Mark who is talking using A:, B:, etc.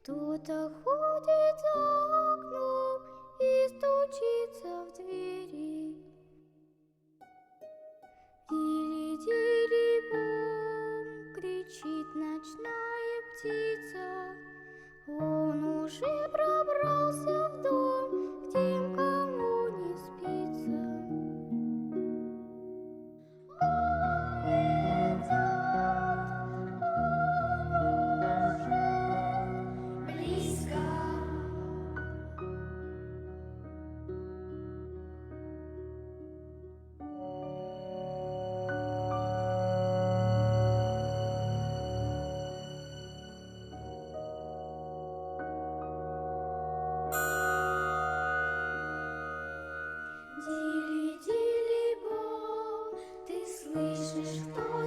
A: Кто-то ходит за окном и стучится в двери. Дили-дили-бом, кричит ночная птица. Он уже пробрался в дом, к тем, кому не спится. Он идет, он уже близко. Дили-дили-бом, ты слышишь, кто